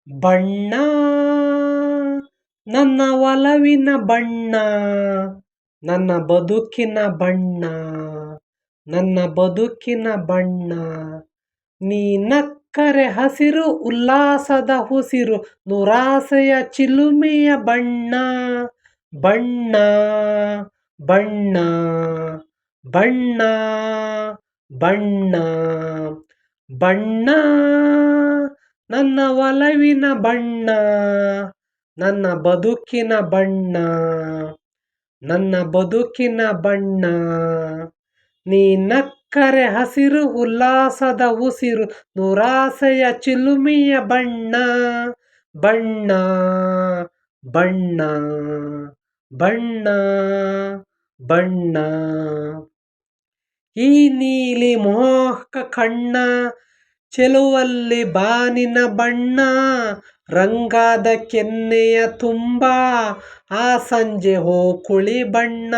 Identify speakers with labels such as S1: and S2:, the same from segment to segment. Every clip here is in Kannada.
S1: ಬಣ್ಣ ನನ್ನ ಒಲವಿನ ಬಣ್ಣ, ನನ್ನ ಬದುಕಿನ ಬಣ್ಣ, ನನ್ನ ಬದುಕಿನ ಬಣ್ಣ. ನೀ ನಕ್ಕರೆ ಹಸಿರು ಉಲ್ಲಾಸದ ಉಸಿರು, ನೂರಾಸೆಯ ಚಿಲುಮೆಯ ಬಣ್ಣ. ಬಣ್ಣ ಬಣ್ಣ ಬಣ್ಣ ಬಣ್ಣ ಬಣ್ಣ ನನ್ನ ಒಲವಿನ ಬಣ್ಣ, ನನ್ನ ಬದುಕಿನ ಬಣ್ಣ, ನನ್ನ ಬದುಕಿನ ಬಣ್ಣ. ನೀ ನಕ್ಕರೆ ಹಸಿರು ಉಲ್ಲಾಸದ ಉಸಿರು, ನೂರಾಸೆಯ ಚಿಲುಮೆಯ ಬಣ್ಣ. ಬಣ್ಣ ಬಣ್ಣ ಬಣ್ಣ ಬಣ್ಣ. ಈ ನೀಲಿ ಮೋಹಕ ಕಣ್ಣ ಚೆಲುವಲ್ಲಿ ಬಾನಿನ ಬಣ್ಣ, ರಂಗಾದ ಕೆನ್ನೆಯ ತುಂಬ ಆ ಸಂಜೆ ಹೋಕುಳಿ ಬಣ್ಣ.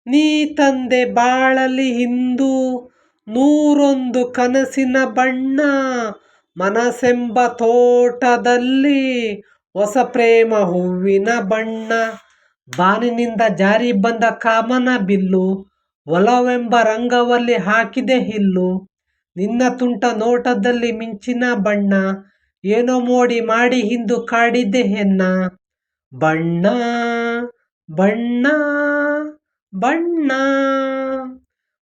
S1: ನೀ ತಂದೆ ಬಾಳಲಿ ಇಂದು ನೂರೊಂದು ಕನಸಿನ ಬಣ್ಣ, ಮನಸ್ಸೆಂಬ ತೋಟದಲ್ಲಿ ಹೊಸ ಪ್ರೇಮ ಹೂವಿನ ಬಣ್ಣ. ಬಾನಿನಿಂದ ಜಾರಿ ಬಂದ ಕಾಮನ ಬಿಲ್ಲು, ಒಲವೆಂಬ ರಂಗವಲ್ಲಿ ಹಾಕಿದೆ ಹಿಲ್ಲು. ನಿನ್ನ ತುಂಟ ನೋಟದಲ್ಲಿ ಮಿಂಚಿನ ಬಣ್ಣ, ಏನೋ ಮೋಡಿ ಮಾಡಿ ಇಂದು ಕಾಡಿದ್ದೆ ಹೆನ್ನ. ಬಣ್ಣ ಬಣ್ಣ ಬಣ್ಣ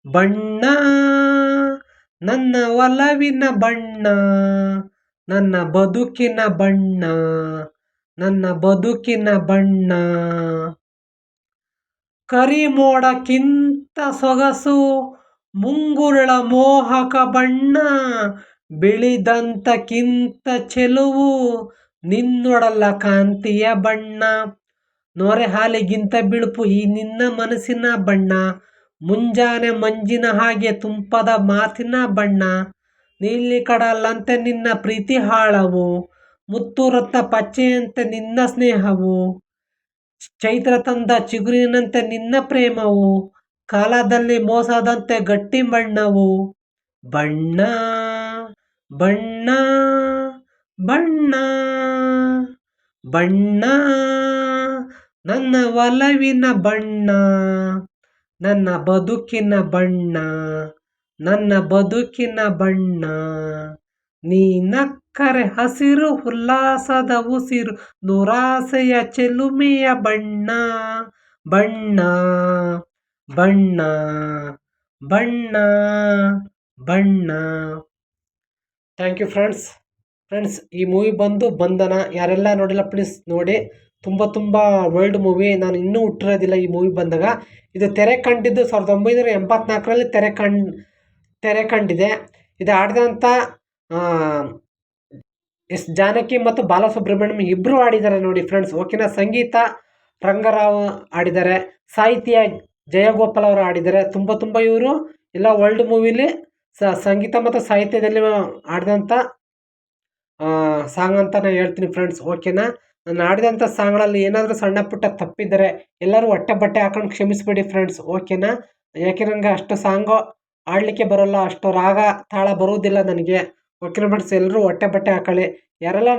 S1: ಬಣ್ಣ ನನ್ನ ಒಲವಿನ ಬಣ್ಣ, ನನ್ನ ಬದುಕಿನ ಬಣ್ಣ, ನನ್ನ ಬದುಕಿನ ಬಣ್ಣ. ಕರಿಮೋಡಕ್ಕಿಂತ ಸೊಗಸು ಮುಂಗುರುಳ ಮೋಹಕ ಬಣ್ಣ, ಬಿಳಿದಂತಕ್ಕಿಂತ ಚೆಲುವು ನಿನ್ನೊಡಲ ಕಾಂತಿಯ ಬಣ್ಣ. ನೊರೆ ಹಾಲಿಗಿಂತ ಬಿಳುಪು ಈ ನಿನ್ನ ಮನಸ್ಸಿನ ಬಣ್ಣ, ಮುಂಜಾನೆ ಮಂಜಿನ ಹಾಗೆ ತುಂಬದ ಮಾತಿನ ಬಣ್ಣ. ನೀಲಿ ಕಡಲಂತೆ ನಿನ್ನ ಪ್ರೀತಿ ಹಾಳವು, ಮುತ್ತು ರತ್ನ ಪಚ್ಚೆಯಂತೆ ನಿನ್ನ ಸ್ನೇಹವು, ಚೈತ್ರ ತಂದ ಚಿಗುರಿನಂತೆ ನಿನ್ನ ಪ್ರೇಮವು, ಕಾಲದಲ್ಲಿ ಮೋಸದಂತೆ ಗಟ್ಟಿ ಬಣ್ಣವು. ಬಣ್ಣ ಬಣ್ಣ ಬಣ್ಣ ಬಣ್ಣ ನನ್ನ ಒಲವಿನ ಬಣ್ಣ, ನನ್ನ ಬದುಕಿನ ಬಣ್ಣ, ನನ್ನ ಬದುಕಿನ ಬಣ್ಣ. ನೀ ನಕ್ಕರೆ ಹಸಿರು ಉಲ್ಲಾಸದ ಉಸಿರು, ನೂರಾಸೆಯ ಚೆಲುಮೆಯ ಬಣ್ಣ. ಬಣ್ಣ ಬಣ್ಣ ಬಣ್ಣ ಬಣ್ಣ. ಥ್ಯಾಂಕ್ ಯು ಫ್ರೆಂಡ್ಸ್ ಈ ಮೂವಿ ಬಂದು ಬಂಧನ. ಯಾರೆಲ್ಲ ನೋಡಿಲ್ಲ ಪ್ಲೀಸ್ ನೋಡಿ. ತುಂಬ ವರ್ಲ್ಡ್ ಮೂವಿ. ನಾನು ಇನ್ನೂ ಹುಟ್ಟಿರೋದಿಲ್ಲ ಈ ಮೂವಿ ಬಂದಾಗ. ಇದು ತೆರೆ ಕಂಡಿದ್ದು 1984ರಲ್ಲಿ ತೆರೆ ಕಂಡಿದೆ. ಇದು ಆಡಿದಂಥ ಎಸ್ ಜಾನಕಿ ಮತ್ತು ಬಾಲಸುಬ್ರಹ್ಮಣ್ಯಂ ಇಬ್ಬರು ಆಡಿದ್ದಾರೆ ನೋಡಿ ಫ್ರೆಂಡ್ಸ್. ಓಕೆನಾ. ಸಂಗೀತ ರಂಗರಾವ್ ಆಡಿದ್ದಾರೆ, ಸಾಹಿತ್ಯ ಜಯಗೋಪಾಲ್ ಅವರು ಆಡಿದ್ದಾರೆ. ತುಂಬ ಇವರು ಎಲ್ಲ ವರ್ಲ್ಡ್ ಮೂವಿಲಿ ಸಂಗೀತ ಮತ್ತು ಸಾಹಿತ್ಯದಲ್ಲಿ ಆಡಿದಂಥ ಸಾಂಗ್ ಅಂತ ನಾನು ಹೇಳ್ತೀನಿ ಫ್ರೆಂಡ್ಸ್. ಓಕೆನಾ. ನಾನು ಆಡಿದಂಥ ಸಾಂಗ್ಗಳಲ್ಲಿ ಏನಾದರೂ ಸಣ್ಣ ಪುಟ್ಟ ತಪ್ಪಿದ್ದರೆ ಎಲ್ಲರೂ ಹೊಟ್ಟೆ ಬಟ್ಟೆ ಹಾಕೊಂಡು ಕ್ಷಮಿಸ್ಬೇಡಿ ಫ್ರೆಂಡ್ಸ್. ಓಕೆನಾ. ಯಾಕೆ ನನಗೆ ಅಷ್ಟು ಸಾಂಗು ಆಡಲಿಕ್ಕೆ ಬರೋಲ್ಲ, ಅಷ್ಟು ರಾಗ ತಾಳ ಬರುವುದಿಲ್ಲ ನನಗೆ. ಓಕೆನಾ ಫ್ರೆಂಡ್ಸ್. ಎಲ್ಲರೂ ಹೊಟ್ಟೆ ಬಟ್ಟೆ ಹಾಕೊಳ್ಳಿ. ಯಾರೆಲ್ಲ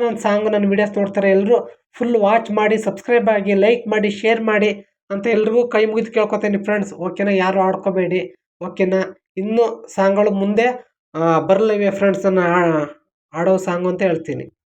S1: ನನ್ನ ವೀಡಿಯೋಸ್ ನೋಡ್ತಾರೆ ಎಲ್ಲರೂ ಫುಲ್ ವಾಚ್ ಮಾಡಿ, ಸಬ್ಸ್ಕ್ರೈಬ್ ಆಗಿ, ಲೈಕ್ ಮಾಡಿ, ಶೇರ್ ಮಾಡಿ ಅಂತ ಎಲ್ರಿಗೂ ಕೈ ಮುಗಿದು ಕೇಳ್ಕೊತೀನಿ ಫ್ರೆಂಡ್ಸ್. ಓಕೆನಾ. ಯಾರು ಆಡ್ಕೋಬೇಡಿ. ಓಕೆನಾ. ಇನ್ನೂ ಸಾಂಗ್ಗಳು ಮುಂದೆ ಬರಲಿವೆ ಫ್ರೆಂಡ್ಸ್, ನಾನು ಆಡೋ ಸಾಂಗು ಅಂತ ಹೇಳ್ತೀನಿ.